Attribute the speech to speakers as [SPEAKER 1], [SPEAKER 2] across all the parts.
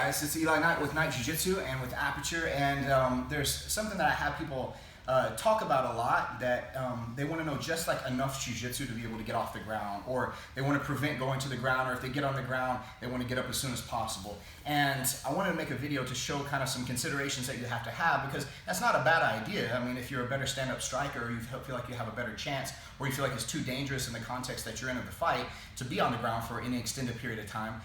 [SPEAKER 1] guys, it's Eli Knight with Knight Jiu-Jitsu and with Aperture, and there's something that I have people talk about a lot, that they want to know just like enough Jiu-Jitsu to be able to get off the ground, or they want to prevent going to the ground, or if they get on the ground, they want to get up as soon as possible. And I wanted to make a video to show kind of some considerations that you have to have, because that's not a bad idea. I mean, if you're a better stand-up striker, or you feel like you have a better chance, or you feel like it's too dangerous in the context that you're in of the fight to be on the ground for any extended period of time,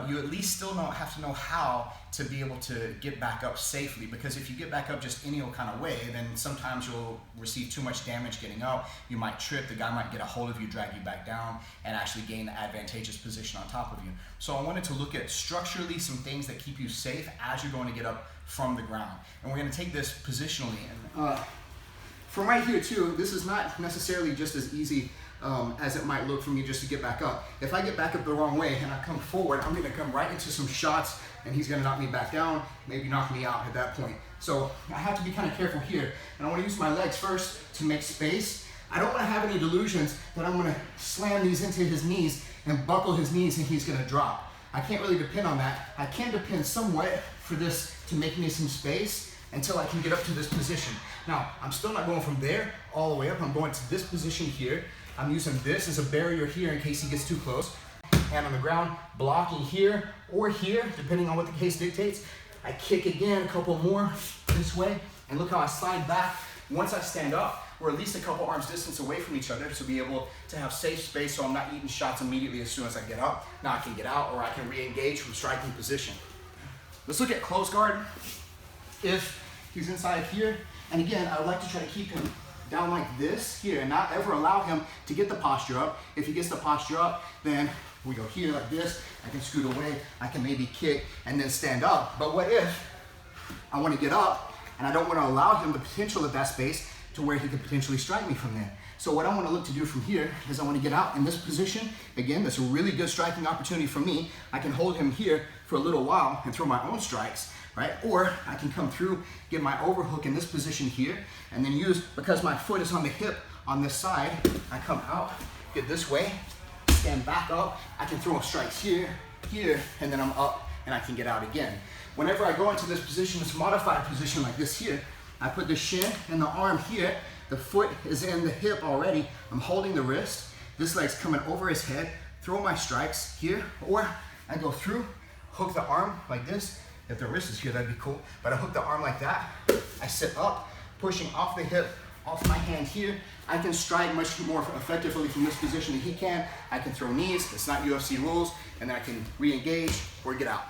[SPEAKER 1] you at least still have to know how to be able to get back up safely, because if you get back up just any old kind of way, then sometimes you'll receive too much damage getting up. You might trip, the guy might get a hold of you, drag you back down, and actually gain the advantageous position on top of you. So I wanted to look at structurally some things that keep you safe as you're going to get up from the ground. And we're going to take this positionally. From right here too, this is not necessarily just as easy as it might look for me just to get back up. If I get back up the wrong way and I come forward, I'm gonna come right into some shots and he's gonna knock me back down, maybe knock me out at that point. So I have to be kind of careful here. And I wanna use my legs first to make space. I don't wanna have any delusions that I'm gonna slam these into his knees and buckle his knees and he's gonna drop. I can't really depend on that. I can depend somewhat for this to make me some space until I can get up to this position. Now, I'm still not going from there all the way up. I'm going to this position here. I'm using this as a barrier here in case he gets too close. And on the ground, blocking here or here, depending on what the case dictates. I kick again, a couple more this way, and look how I slide back. Once I stand up, we're at least a couple arms distance away from each other to be able to have safe space so I'm not eating shots immediately as soon as I get up. Now I can get out, or I can re-engage from striking position. Let's look at close guard. If he's inside here, and again, I would like to try to keep him down like this here and not ever allow him to get the posture up. If he gets the posture up, then we go here like this. I can scoot away, I can maybe kick and then stand up. But what if I want to get up and I don't want to allow him the potential of that space to where he could potentially strike me from there? So what I want to look to do from here is I want to get out in this position. Again, that's a really good striking opportunity for me. I can hold him here for a little while and throw my own strikes, right? Or I can come through, get my overhook in this position here, and then use, because my foot is on the hip on this side, I come out, get this way, stand back up, I can throw strikes here, here, and then I'm up and I can get out again. Whenever I go into this position, this modified position like this here, I put the shin and the arm here, the foot is in the hip already, I'm holding the wrist, this leg's coming over his head, throw my strikes here, or I go through, hook the arm like this. If the wrist is here, that'd be cool. But I hook the arm like that. I sit up, pushing off the hip, off my hand here. I can strike much more effectively from this position than he can. I can throw knees, it's not UFC rules, and then I can re-engage or get out.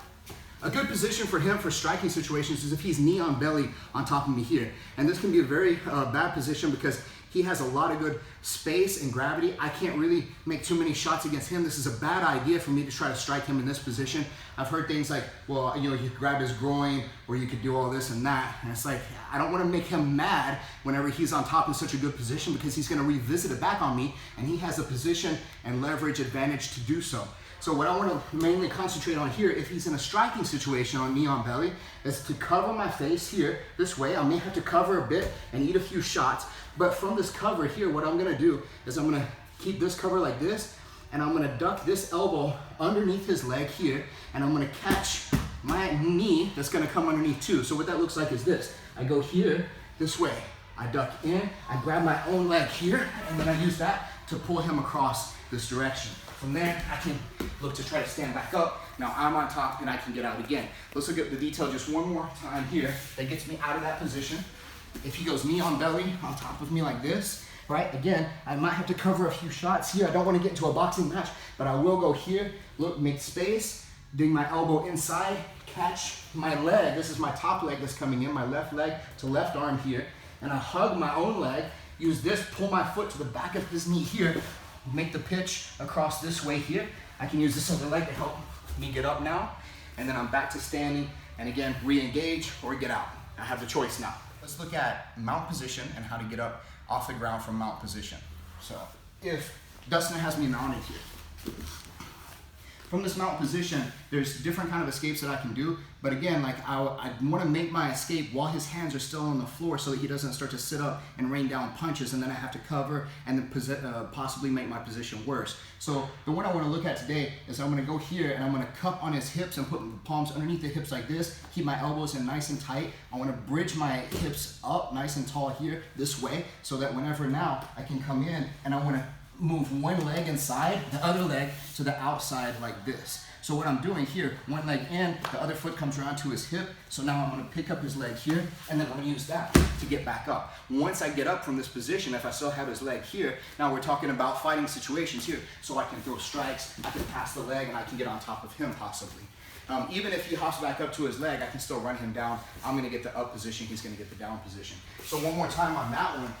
[SPEAKER 1] A good position for him for striking situations is if he's knee on belly on top of me here. And this can be a very bad position because he has a lot of good space and gravity. I can't really make too many shots against him. This is a bad idea for me to try to strike him in this position. I've heard things like, well, you know, you could grab his groin, or you could do all this and that. And it's like, I don't want to make him mad whenever he's on top in such a good position, because he's going to revisit it back on me, and he has a position and leverage advantage to do so. So what I want to mainly concentrate on here, if he's in a striking situation on knee on belly, is to cover my face here this way. I may have to cover a bit and eat a few shots, but from this cover here, what I'm going to do is I'm going to keep this cover like this, and I'm going to duck this elbow underneath his leg here, and I'm going to catch my knee that's going to come underneath too. So what that looks like is this. I go here this way, I duck in, I grab my own leg here, and then I use that to pull him across this direction. From there, I can look to try to stand back up. Now I'm on top and I can get out again. Let's look at the detail just one more time here that gets me out of that position. If he goes knee on belly on top of me like this, right? Again, I might have to cover a few shots here. I don't want to get into a boxing match, but I will go here, look, make space, dig my elbow inside, catch my leg. This is my top leg that's coming in, my left leg to left arm here. And I hug my own leg, use this, pull my foot to the back of his knee here, make the pitch across this way here. I can use this other leg to help me get up now. And then I'm back to standing, and again, re-engage or get out. I have the choice now. Let's look at mount position and how to get up off the ground from mount position. So if Dustin has me mounted here, from this mount position, there's different kind of escapes that I can do. But again, like I want to make my escape while his hands are still on the floor so that he doesn't start to sit up and rain down punches, and then I have to cover and then possibly make my position worse. So the one I want to look at today is I'm going to go here and I'm going to cup on his hips and put the palms underneath the hips like this. Keep my elbows in nice and tight. I want to bridge my hips up nice and tall here this way so that whenever now I can come in and I want to move one leg inside, the other leg to the outside like this. So what I'm doing here, one leg in, the other foot comes around to his hip. So now I'm gonna pick up his leg here, and then I'm gonna use that to get back up. Once I get up from this position, if I still have his leg here, now we're talking about fighting situations here. So I can throw strikes, I can pass the leg, and I can get on top of him possibly. Even if he hops back up to his leg, I can still run him down. I'm gonna get the up position, he's gonna get the down position. So one more time on that one,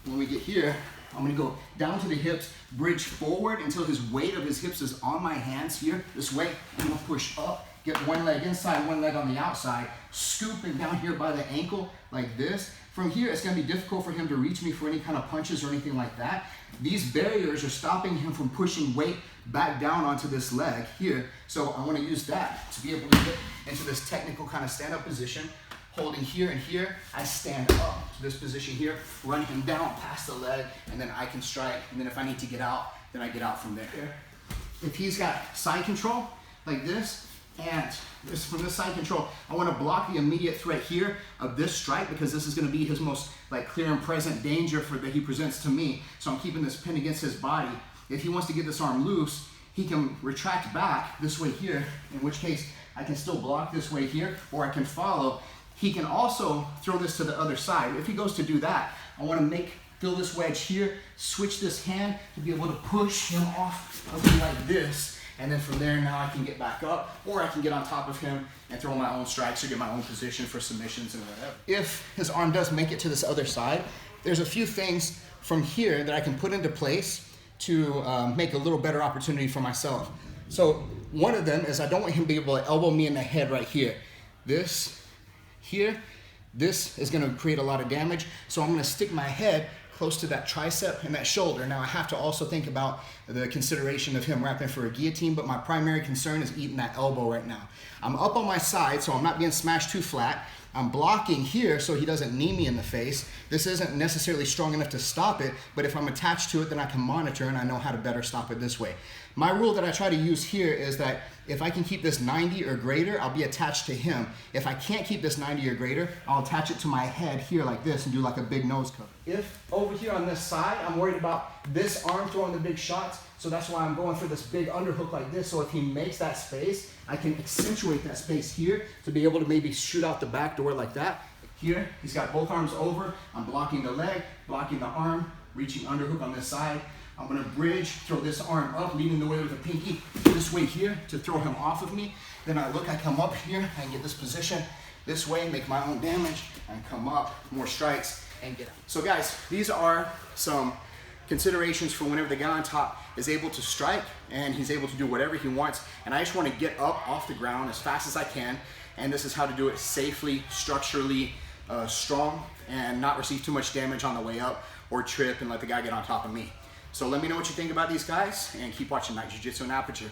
[SPEAKER 1] when we get here, I'm gonna go down to the hips, bridge forward until his weight of his hips is on my hands here, this way. I'm gonna push up, get one leg inside, one leg on the outside, scooping down here by the ankle like this. From here, it's gonna be difficult for him to reach me for any kind of punches or anything like that. These barriers are stopping him from pushing weight back down onto this leg here. So I wanna use that to be able to get into this technical kind of stand-up position. Holding here and here, I stand up to this position here, run him down past the leg, and then I can strike, and then if I need to get out, then I get out from there. If he's got side control, like this, and from this side control, I want to block the immediate threat here of this strike, because this is going to be his most clear and present danger that he presents to me. So I'm keeping this pinned against his body. If he wants to get this arm loose, he can retract back this way here, in which case I can still block this way here, or I can follow. He can also throw this to the other side. If he goes to do that, I want to fill this wedge here, switch this hand to be able to push him off of me like this. And then from there, now I can get back up, or I can get on top of him and throw my own strikes or get my own position for submissions and whatever. If his arm does make it to this other side, there's a few things from here that I can put into place to make a little better opportunity for myself. So one of them is I don't want him to be able to elbow me in the head right here. This is going to create a lot of damage, so I'm going to stick my head close to that tricep and that shoulder. Now I have to also think about the consideration of him wrapping for a guillotine, but my primary concern is eating that elbow right now. I'm up on my side, so I'm not being smashed too flat. I'm blocking here so he doesn't knee me in the face. This isn't necessarily strong enough to stop it, but if I'm attached to it, then I can monitor and I know how to better stop it this way. My rule that I try to use here is that if I can keep this 90 or greater, I'll be attached to him. If I can't keep this 90 or greater, I'll attach it to my head here like this and do like a big nose cover. If over here on this side, I'm worried about this arm throwing the big shots, so that's why I'm going for this big underhook like this, so if he makes that space, I can accentuate that space here to be able to maybe shoot out the back door like that. Here, he's got both arms over, I'm blocking the leg, blocking the arm, reaching underhook on this side. I'm gonna bridge, throw this arm up, leading the way with the pinky, this way here to throw him off of me. Then I come up here, and get this position this way, make my own damage, and come up, more strikes, and get out. So guys, these are some considerations for whenever the guy on top is able to strike and he's able to do whatever he wants. And I just want to get up off the ground as fast as I can. And this is how to do it safely, structurally strong, and not receive too much damage on the way up or trip and let the guy get on top of me. So let me know what you think about these guys, and keep watching Night Jiu-Jitsu and Aperture.